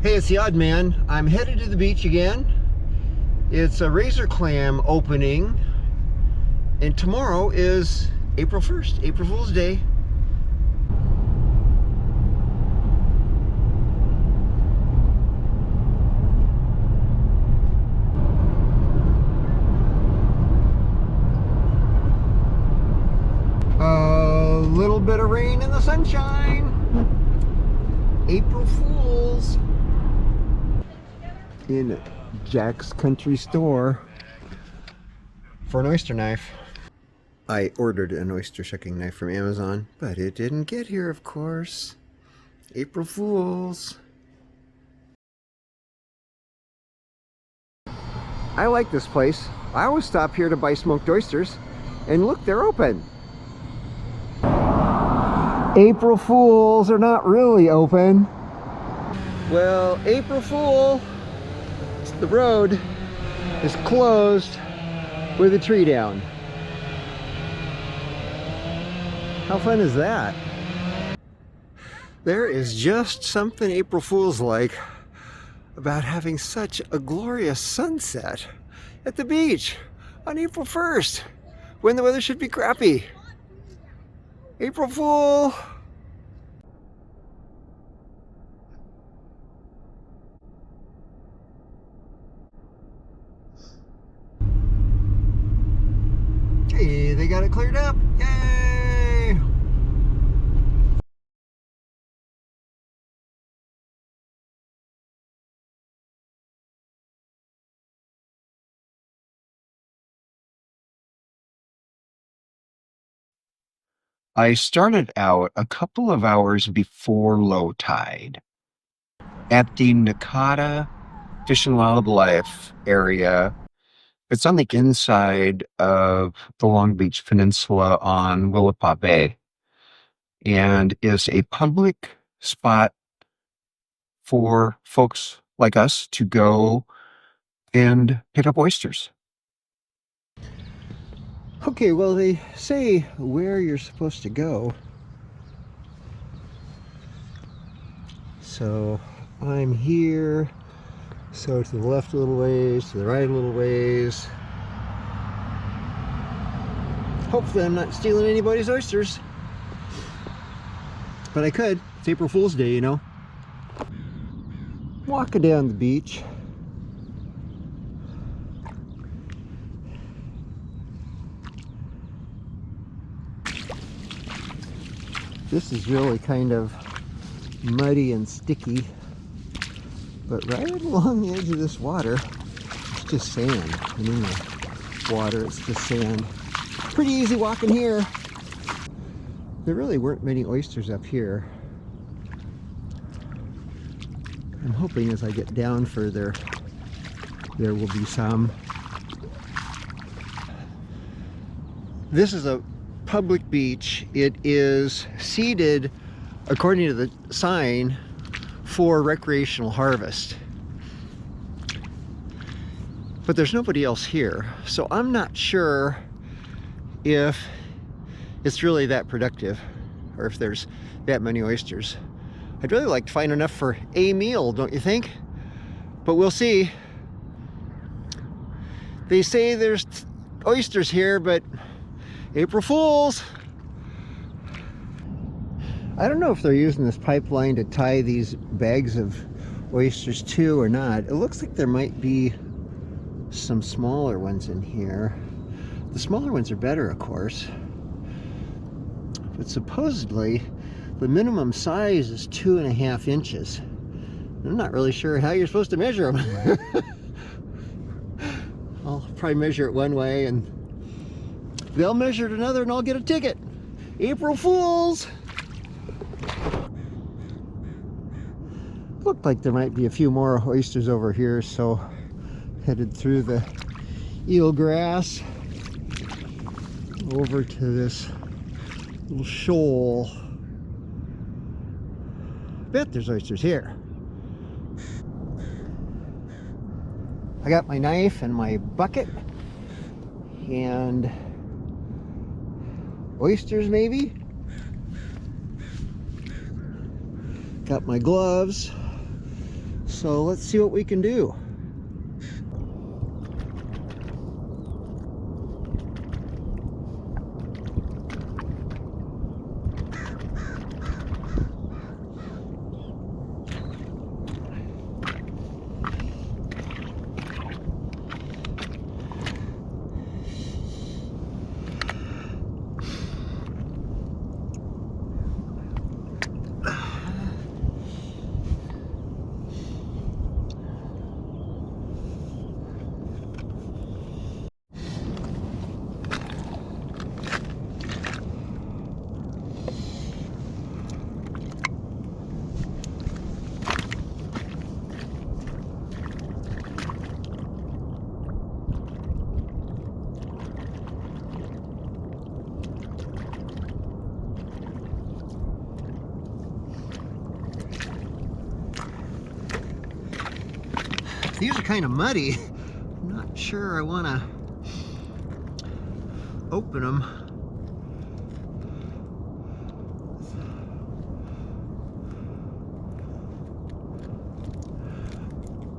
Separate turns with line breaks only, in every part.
Hey, it's the Odd Man. I'm headed to the beach again. It's a razor clam opening, and tomorrow is April 1st, April Fool's Day. A little bit of rain in the sunshine. April Fools. In Jack's Country Store for an oyster knife. I ordered an oyster shucking knife from Amazon, but it didn't get here, of course. April Fools. I like this place. I always stop here to buy smoked oysters, and look, they're open. April Fools are not really open. Well, April Fool, the road is closed with a tree down. How fun is that? There is just something April Fool's like about having such a glorious sunset at the beach on April 1st when the weather should be crappy. April Fool! Hey, they got it cleared up. Yay!
I started out a couple of hours before low tide at the Nahcotta Fish and Wildlife area. It's on the inside of the Long Beach Peninsula on Willapa Bay and is a public spot for folks like us to go and pick up oysters.
Okay, well, they say where you're supposed to go. So I'm here. So to the left a little ways, to the right a little ways. Hopefully I'm not stealing anybody's oysters. But I could. It's April Fool's Day, you know. Walking down the beach. This is really kind of muddy and sticky. But right along the edge of this water, it's just sand. I mean, the water, it's just sand. Pretty easy walking here. There really weren't many oysters up here. I'm hoping as I get down further, there will be some. This is a public beach. It is seeded, according to the sign, for recreational harvest. But there's nobody else here, so I'm not sure if it's really that productive or if there's that many oysters. I'd really like to find enough for a meal, don't you think? But we'll see. They say there's oysters here, but April Fools! I don't know if they're using this pipeline to tie these bags of oysters to or not. It looks like there might be some smaller ones in here. The smaller ones are better, of course. But supposedly, the minimum size is 2.5 inches. I'm not really sure how you're supposed to measure them. I'll probably measure it one way and they'll measure it another and I'll get a ticket. April Fools! Looked like there might be a few more oysters over here, so headed through the eelgrass over to this little shoal. Bet there's oysters here. I got my knife and my bucket and oysters maybe. Got my gloves. So let's see what we can do. These are kind of muddy. I'm not sure I want to open them.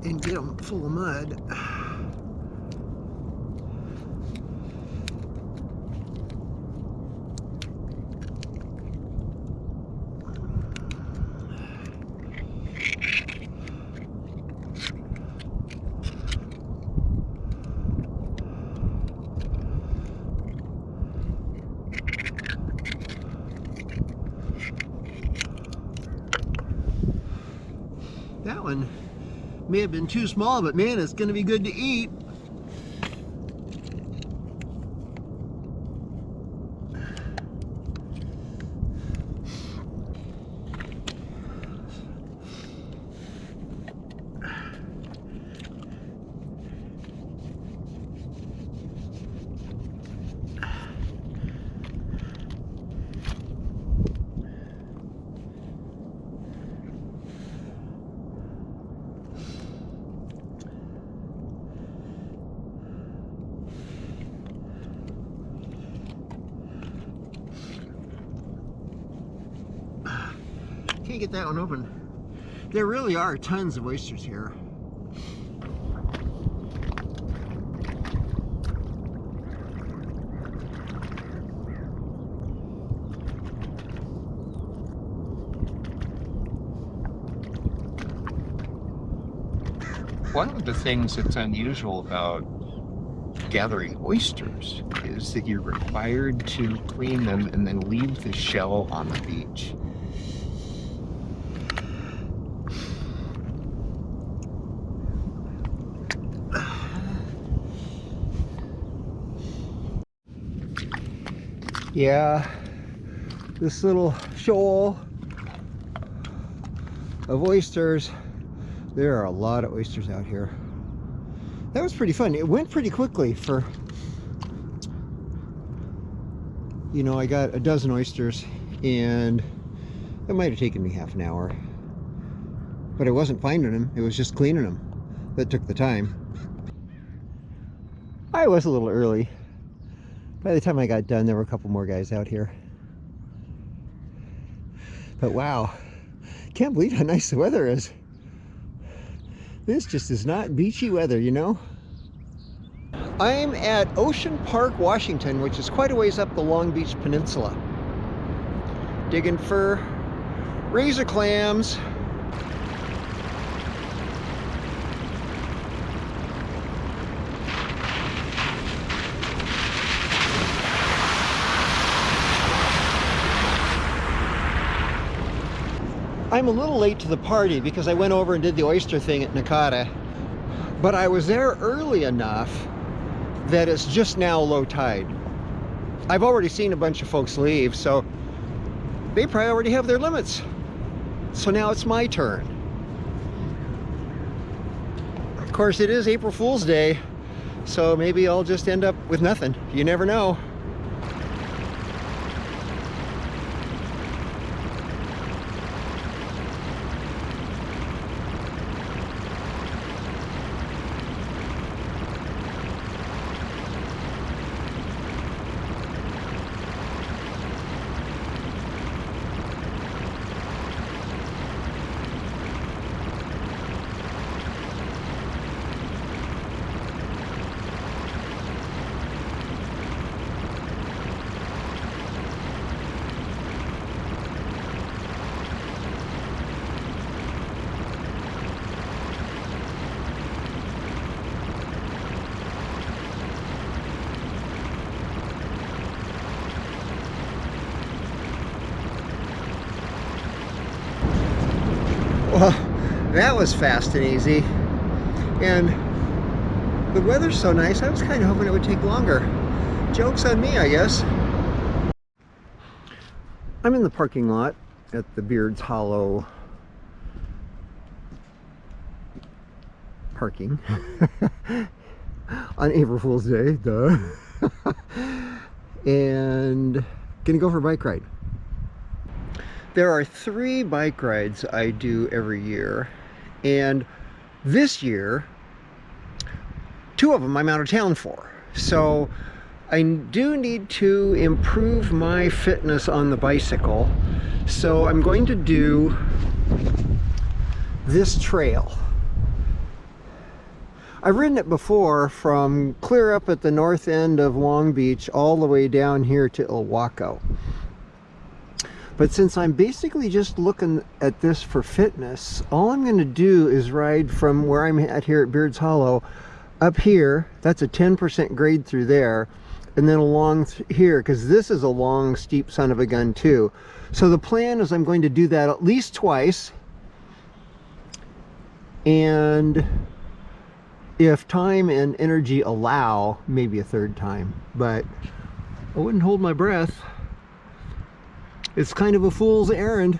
And get them full of mud. That one may have been too small, but man, it's going to be good to eat. Can't get that one open. There really are tons of oysters here.
One of the things that's unusual about gathering oysters is that you're required to clean them and then leave the shell on the beach.
Yeah, this little shoal of oysters. There are a lot of oysters out here. That was pretty fun. It went pretty quickly for, you know, I got a dozen oysters and it might have taken me half an hour. But I wasn't finding them, it was just cleaning them that took the time. I was a little early. By the time I got done, there were a couple more guys out here. But wow, can't believe how nice the weather is. This just is not beachy weather, you know? I'm at Ocean Park, Washington, which is quite a ways up the Long Beach Peninsula. Digging for razor clams. I'm a little late to the party because I went over and did the oyster thing at Nahcotta, but I was there early enough that it's just now low tide. I've already seen a bunch of folks leave, so they probably already have their limits. So now it's my turn. Of course, it is April Fool's Day, so maybe I'll just end up with nothing. You never know. Well, that was fast and easy. And the weather's so nice, I was kind of hoping it would take longer. Joke's on me, I guess. I'm in the parking lot at the Beards Hollow parking on April Fool's Day, duh. And gonna go for a bike ride. There are 3 bike rides I do every year, and this year 2 of them I'm out of town for. So I do need to improve my fitness on the bicycle. So I'm going to do this trail. I've ridden it before from clear up at the north end of Long Beach all the way down here to Ilwaco. But since I'm basically just looking at this for fitness, all I'm going to do is ride from where I'm at here at Beards Hollow up here. That's a 10% grade through there, and then along here, because this is a long, steep son of a gun too. So the plan is I'm going to do that at least twice, and if time and energy allow, maybe a 3rd time. But I wouldn't hold my breath. It's kind of a fool's errand.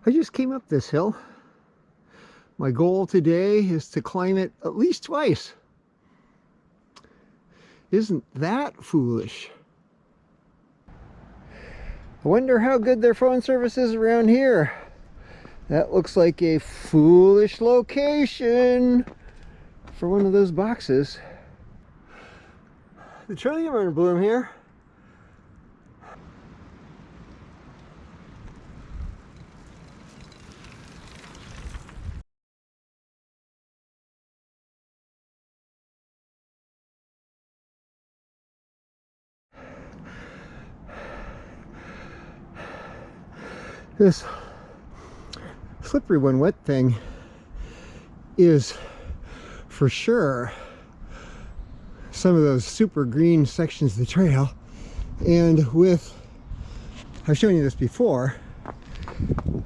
I just came up this hill. My goal today is to climb it at least twice. Isn't that foolish? I wonder how good their phone service is around here. That looks like a foolish location for one of those boxes. The trillium are in bloom here. This slippery when wet thing is for sure some of those super green sections of the trail, and with, I've shown you this before,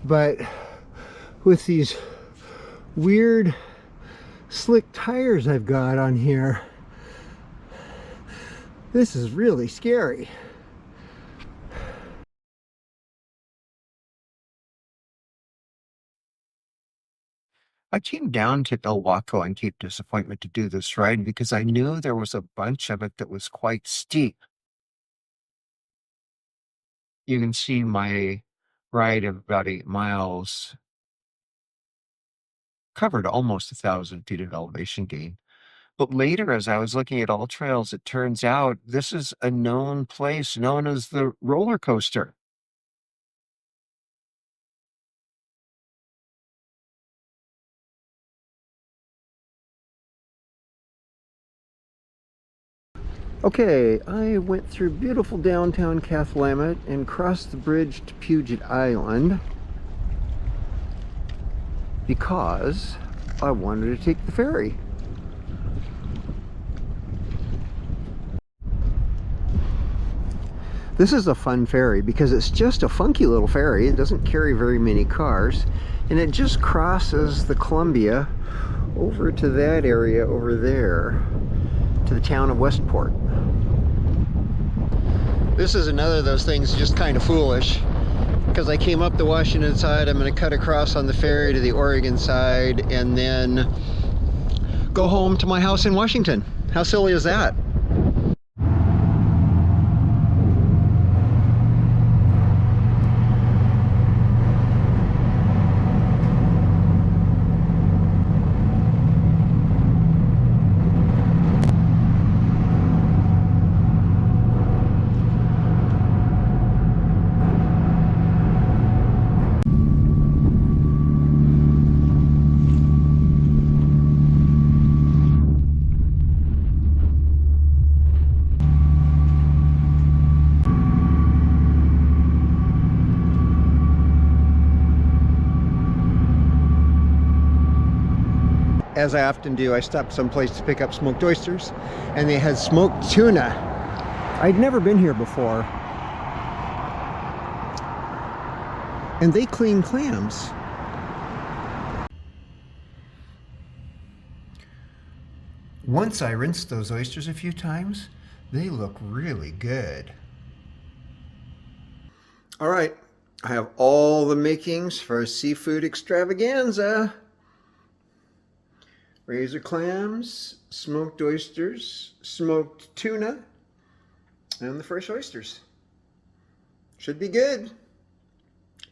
but with these weird slick tires I've got on here, this is really scary.
I came down to Ilwaco on Cape Disappointment to do this ride because I knew there was a bunch of it that was quite steep. You can see my ride of about 8 miles covered almost 1,000 feet of elevation gain. But later, as I was looking at all trails, it turns out this is a known place known as the roller coaster.
Okay, I went through beautiful downtown Cathlamet and crossed the bridge to Puget Island because I wanted to take the ferry. This is a fun ferry because it's just a funky little ferry. It doesn't carry very many cars, and it just crosses the Columbia over to that area over there, to the town of Westport. This is another of those things just kind of foolish, because I came up the Washington side, I'm going to cut across on the ferry to the Oregon side and then go home to my house in Washington. How silly is that? as I often do, I stopped someplace to pick up smoked oysters, and they had smoked tuna. I'd never been here before. And they clean clams. Once I rinsed those oysters a few times, they look really good. All right, I have all the makings for a seafood extravaganza. Razor clams, smoked oysters, smoked tuna, and the fresh oysters. Should be good.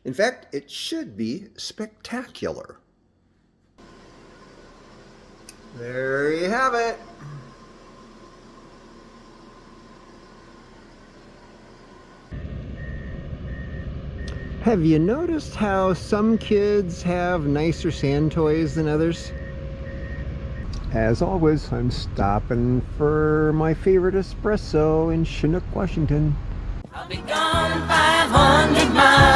In fact, it should be spectacular. There you have it. Have you noticed how some kids have nicer sand toys than others? As always, I'm stopping for my favorite espresso in Chinook, Washington.
I'll be gone 500 miles.